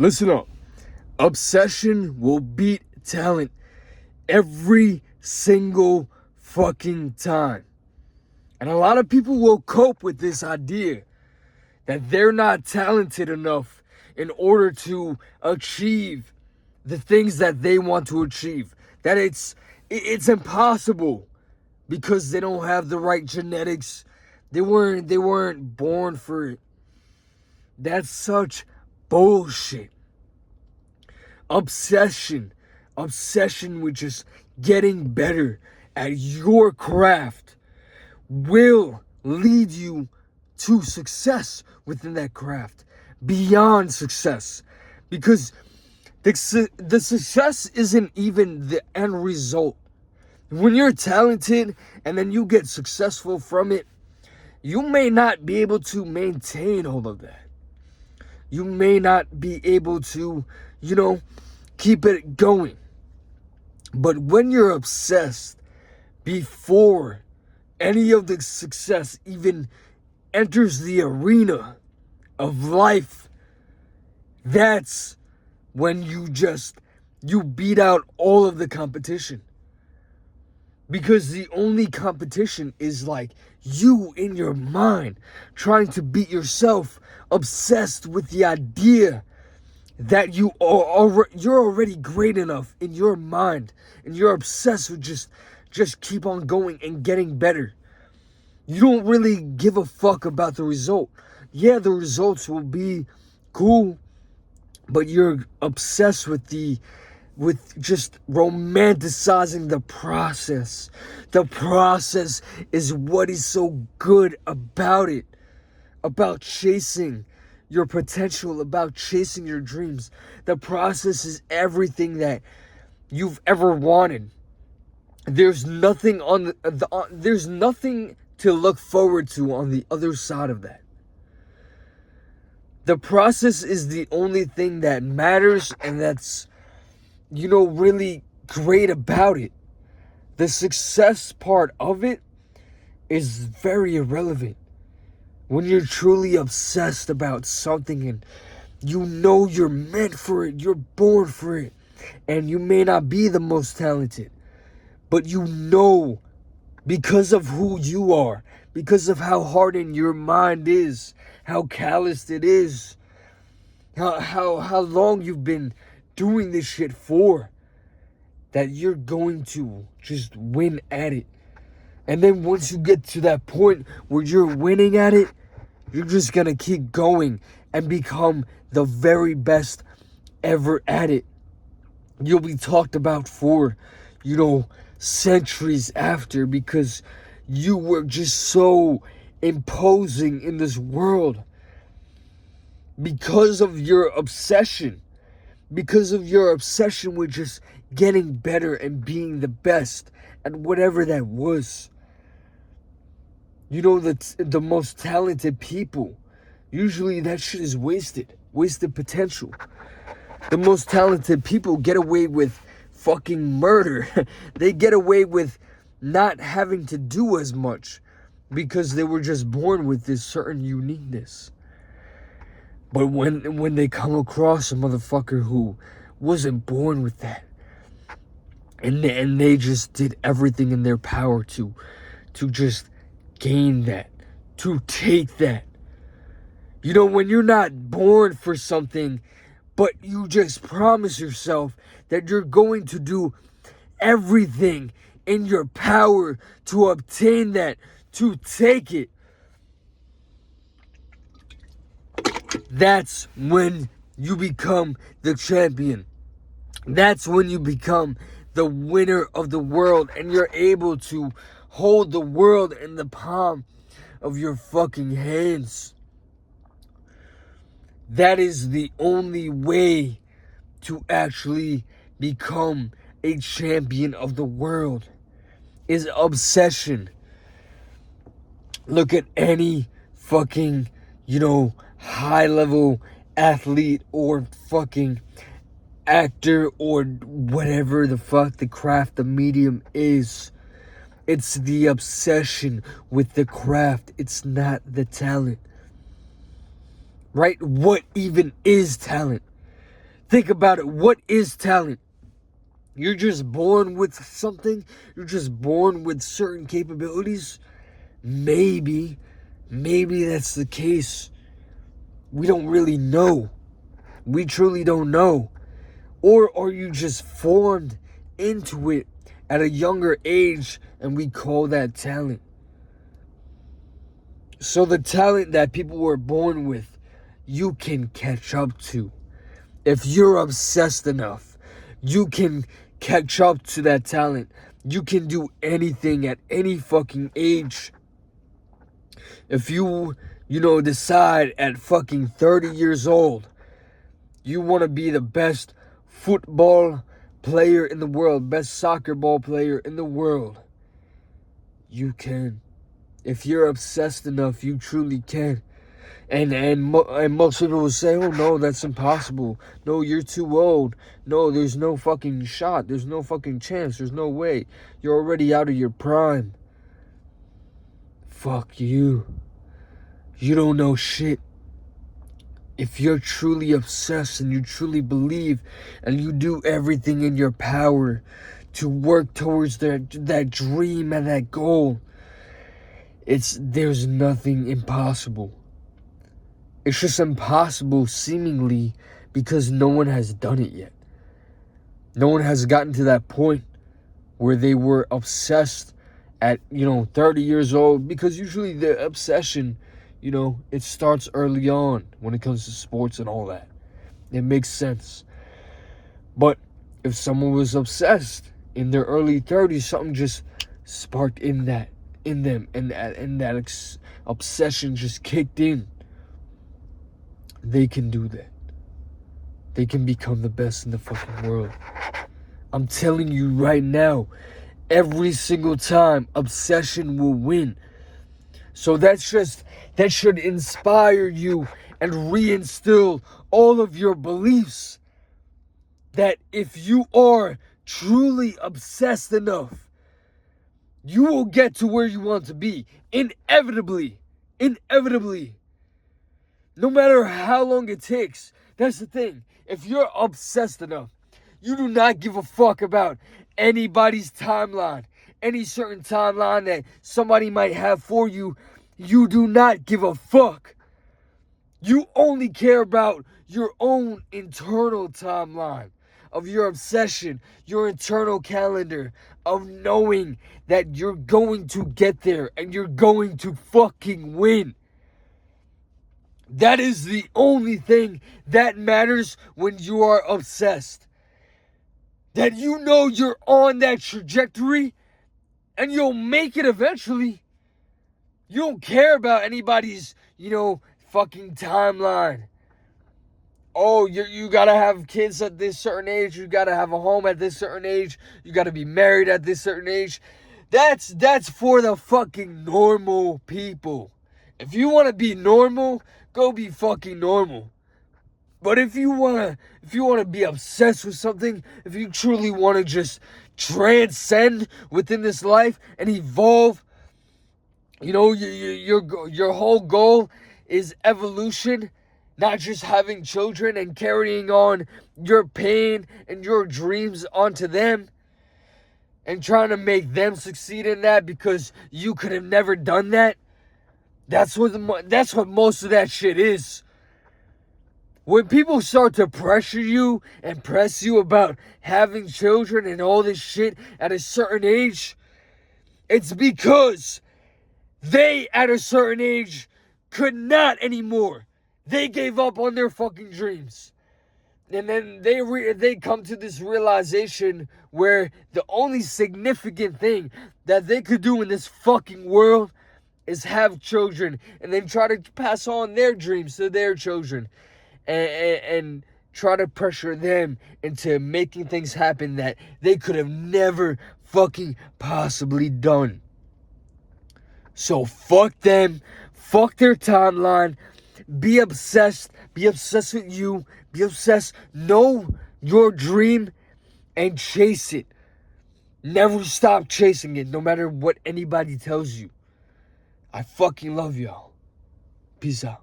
Listen up. Obsession will beat talent every single fucking time. And a lot of people will cope with this idea that they're not talented enough in order to achieve the things that they want to achieve. That it's impossible because they don't have the right genetics. They weren't born for it. That's such bullshit. Obsession with just getting better at your craft will lead you to success within that craft, beyond success, because the success isn't even the end result. When you're talented and then you get successful from it, you may not be able to maintain all of that. You may not be able to, keep it going. But when you're obsessed, before any of the success even enters the arena of life, that's when you beat out all of the competition. Because the only competition is like you in your mind trying to beat yourself, obsessed with the idea that you're already great enough in your mind, and you're obsessed with just keep on going and getting better. You don't really give a fuck about the result. Yeah, the results will be cool, but you're obsessed with just romanticizing the process. The process is what is so good about it, about chasing your potential, about chasing your dreams. The process is everything that you've ever wanted. There's nothing there's nothing to look forward to on the other side of that. The process is the only thing that matters, and that's really great about it. The success part of it is very irrelevant. When you're truly obsessed about something and you're meant for it, you're born for it, and you may not be the most talented, but because of who you are, because of how hardened your mind is, how calloused it is, how long you've been doing this shit for, that you're going to just win at it. And then once you get to that point where you're winning at it, you're just gonna keep going and become the very best ever at it. You'll be talked about for, centuries after, because you were just so imposing in this world. Because of your obsession with just getting better and being the best at whatever that was. The most talented people, usually that shit is wasted potential. The most talented people get away with fucking murder. They get away with not having to do as much because they were just born with this certain uniqueness. But when they come across a motherfucker who wasn't born with that, and they just did everything in their power to just gain that, to take that. When you're not born for something, but you just promise yourself that you're going to do everything in your power to obtain that, to take it, that's when you become the champion. That's when you become the winner of the world, and you're able to hold the world in the palm of your fucking hands. That is the only way to actually become a champion of the world, is obsession. Look at any fucking, high level athlete or fucking actor or whatever the fuck the craft, the medium is. It's the obsession with the craft. It's not the talent. Right? What even is talent? Think about it. What is talent? You're just born with something. You're just born with certain capabilities. Maybe that's the case. We don't really know. We truly don't know. Or are you just formed into it at a younger age and we call that talent? So the talent that people were born with, you can catch up to. If you're obsessed enough, you can catch up to that talent. You can do anything at any fucking age. If you decide at fucking 30 years old, you want to be the best football player in the world, best soccer ball player in the world, you can. If you're obsessed enough, you truly can. And most people will say, oh no, that's impossible. No, you're too old. No, there's no fucking shot. There's no fucking chance. There's no way. You're already out of your prime. Fuck you. You don't know shit. If you're truly obsessed and you truly believe and you do everything in your power to work towards that dream and that goal, there's nothing impossible. It's just impossible, seemingly, because no one has done it yet. No one has gotten to that point where they were obsessed at, 30 years old. Because usually the obsession, it starts early on when it comes to sports and all that. It makes sense. But if someone was obsessed in their early 30s, something just sparked in them, and that obsession just kicked in. They can do that. They can become the best in the fucking world. I'm telling you right now, every single time, obsession will win. So that should inspire you and reinstill all of your beliefs that if you are truly obsessed enough, you will get to where you want to be. Inevitably. No matter how long it takes. That's the thing. If you're obsessed enough, you do not give a fuck about anybody's timeline. Any certain timeline that somebody might have for you, you do not give a fuck. You only care about your own internal timeline of your obsession, your internal calendar of knowing that you're going to get there and you're going to fucking win. That is the only thing that matters when you are obsessed. That you know you're on that trajectory and you'll make it eventually. You don't care about anybody's, fucking timeline. Oh, you gotta have kids at this certain age. You gotta have a home at this certain age. You gotta be married at this certain age. That's for the fucking normal people. If you want to be normal, go be fucking normal. But if you wanna be obsessed with something, if you truly want to just transcend within this life and evolve, your whole goal is evolution, not just having children and carrying on your pain and your dreams onto them and trying to make them succeed in that because you could have never done that. That's what most of that shit is. When people start to pressure you and press you about having children and all this shit at a certain age, it's because they, at a certain age, could not anymore. They gave up on their fucking dreams. And then they come to this realization where the only significant thing that they could do in this fucking world is have children and then try to pass on their dreams to their children and try to pressure them into making things happen that they could have never fucking possibly done. So fuck them, fuck their timeline, be obsessed with you, be obsessed, know your dream and chase it. Never stop chasing it, no matter what anybody tells you. I fucking love y'all. Peace out.